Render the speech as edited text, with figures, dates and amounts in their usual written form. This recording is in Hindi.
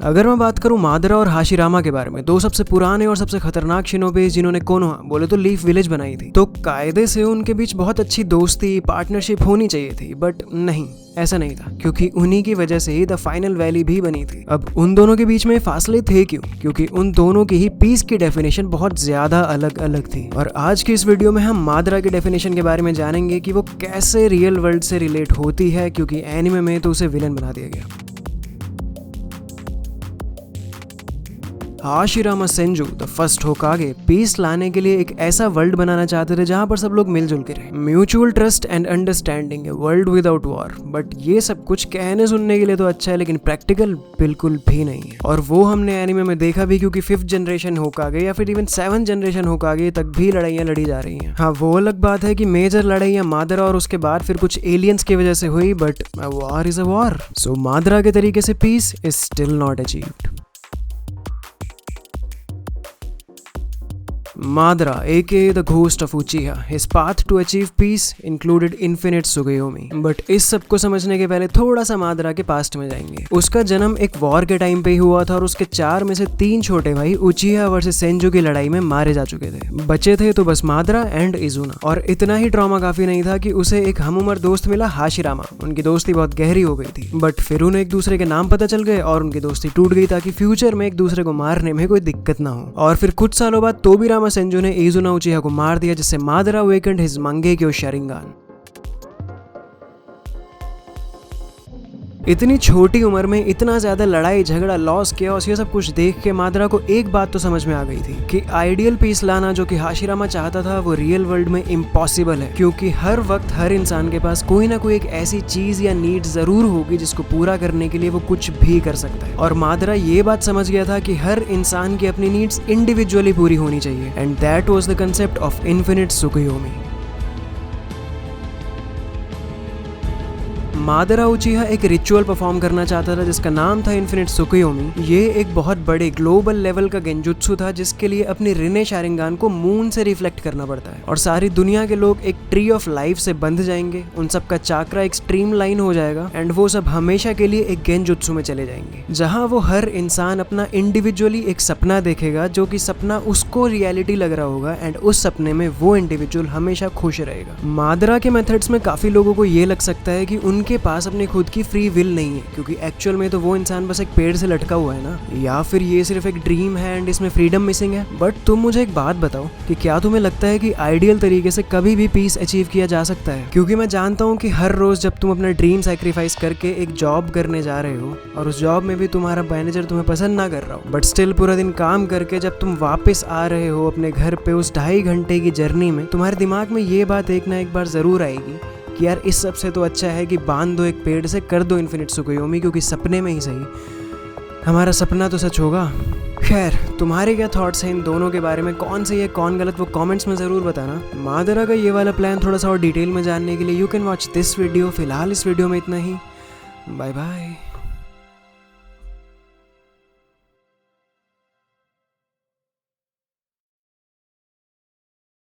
अगर मैं बात करूं मादरा और हाशिरामा के बारे में, दो सबसे पुराने और सबसे खतरनाक शिनोबे जिन्होंने कोनोहा बोले तो लीफ विलेज बनाई थी, तो कायदे से उनके बीच बहुत अच्छी दोस्ती पार्टनरशिप होनी चाहिए थी, बट नहीं, ऐसा नहीं था, क्योंकि उन्हीं की वजह से ही द फाइनल वैली भी बनी थी। अब उन दोनों के बीच में फासले थे क्यों? क्योंकि उन दोनों की ही पीस की डेफिनेशन बहुत ज्यादा अलग अलग थी। और आज की इस वीडियो में हम मादरा की डेफिनेशन के बारे में जानेंगे कि वो कैसे रियल वर्ल्ड से रिलेट होती है, क्योंकि एनिमे में तो उसे विलन बना दिया गया। Hashirama Senju the first Hokage peace लाने के लिए एक ऐसा वर्ल्ड बनाना चाहते थे जहां पर सब लोग मिलजुल के रहे, mutual trust and understanding, a world without war. But ये सब कुछ कहने सुनने के लिए तो अच्छा है, लेकिन प्रैक्टिकल बिल्कुल भी नहीं है। और वो हमने एनिमे में देखा भी, क्योंकि 5th जनरेशन होकागे या फिर इवन 7th जनरेशन होकागे तक भी लड़ाइयां लड़ी जा रही हैं। हाँ, वो अलग बात है कि मेजर लड़ाइयां मादरा और उसके बाद फिर कुछ एलियंस की वजह से हुई, but war is a war. So Madara के तरीके से peace is still not achieved. Madara, aka the Ghost of Uchiha, his path to achieve peace included infinite Tsukuyomi. But इस सब को समझने के पहले थोड़ा सा मादरा के पास्ट में जाएंगे। उसका जन्म एक वॉर के टाइम पे ही हुआ था और उसके 4 में से 3 छोटे भाई उचिहा वर्सेस सेंजू की लड़ाई में मारे जा चुके थे। बचे थे तो बस मादरा एंड इजुना। और इतना ही ट्रॉमा काफी नहीं था कि उसे एक हमउम्र दोस्त मिला, हाशिरामा। उनकी दोस्ती बहुत गहरी हो गई थी, बट फिर उन्हें एक दूसरे के नाम पता चल गए और उनकी दोस्ती टूट गई ताकि फ्यूचर में एक दूसरे को मारने में कोई दिक्कत ना हो। और फिर कुछ सालों बाद तोबिरामा सेंजू ने इजुना उचिहा को मार दिया, जिससे मादरा अवेकन्ड हिज मंगेक्यो शारिंगान। इतनी छोटी उम्र में इतना ज्यादा लड़ाई झगड़ा, लॉस, केओस, ये सब कुछ देख के मादरा को एक बात तो समझ में आ गई थी कि आइडियल पीस लाना जो कि हाशिरामा चाहता था वो रियल वर्ल्ड में इम्पॉसिबल है, क्योंकि हर वक्त हर इंसान के पास कोई ना कोई एक ऐसी चीज या नीड जरूर होगी जिसको पूरा करने के लिए वो कुछ भी कर सकता है। और मादरा ये बात समझ गया था कि हर इंसान की अपनी नीड्स इंडिविजुअली पूरी होनी चाहिए, and that was the concept of infinite Tsukuyomi. Madara Uchiha एक रिचुअल परफॉर्म करना चाहता था जिसका नाम था इन्फिनिट त्सुकुयोमी। ये एक बहुत बड़े ग्लोबल लेवल का गेंजुत्सु था जिसके लिए अपनी रिने शारिंगान को मून से रिफ्लेक्ट करना पड़ता है, और सारी दुनिया के लोग एक ट्री ऑफ लाइफ से बंध जाएंगे, उन सब का चाक्रा एक स्ट्रीम लाइन हो जाएगा, एंड वो सब हमेशा के लिए एक गेंजुत्सु में चले जाएंगे, जहां वो हर इंसान अपना इंडिविजुअली एक सपना देखेगा जो कि सपना उसको रियलिटी लग रहा होगा, एंड उस सपने में वो इंडिविजुअल हमेशा खुश रहेगा। मादरा के मेथड्स में काफी लोगों को ये लग सकता है कि उनके पास अपनी खुद की फ्री विल नहीं है, क्योंकि एक्चुअल में तो वो इंसान बस एक पेड़ से लटका हुआ है ना, या फिर ये सिर्फ एक ड्रीम है एंड इसमें फ्रीडम मिसिंग है। बट तुम मुझे एक बात बताओ कि क्या तुम्हें लगता है कि आइडियल तरीके से कभी भी पीस अचीव किया जा सकता है? क्योंकि मैं जानता हूँ कि हर रोज जब तुम अपना ड्रीम सैक्रिफाइस करके एक जॉब करने जा रहे हो और उस जॉब में भी तुम्हारा मैनेजर तुम्हें पसंद ना कर रहा हो, बट स्टिल पूरा दिन काम करके जब तुम वापस आ रहे हो अपने घर पे उस 2.5 घंटे की जर्नी में, तुम्हारे दिमाग में ये बात एक ना एक बार जरूर आएगी कि यार इस सब से तो अच्छा है कि बांध दो एक पेड़ से, कर दो इन्फिनिट त्सुकुयोमी, क्योंकि सपने में ही सही हमारा सपना तो सच होगा। खैर, तुम्हारे क्या थॉट्स हैं इन दोनों के बारे में? कौन सही है कौन गलत, वो कमेंट्स में ज़रूर बताना। मादरा का ये वाला प्लान थोड़ा सा और डिटेल में जानने के लिए you can watch this video. फिलहाल इस वीडियो में इतना ही। Bye bye.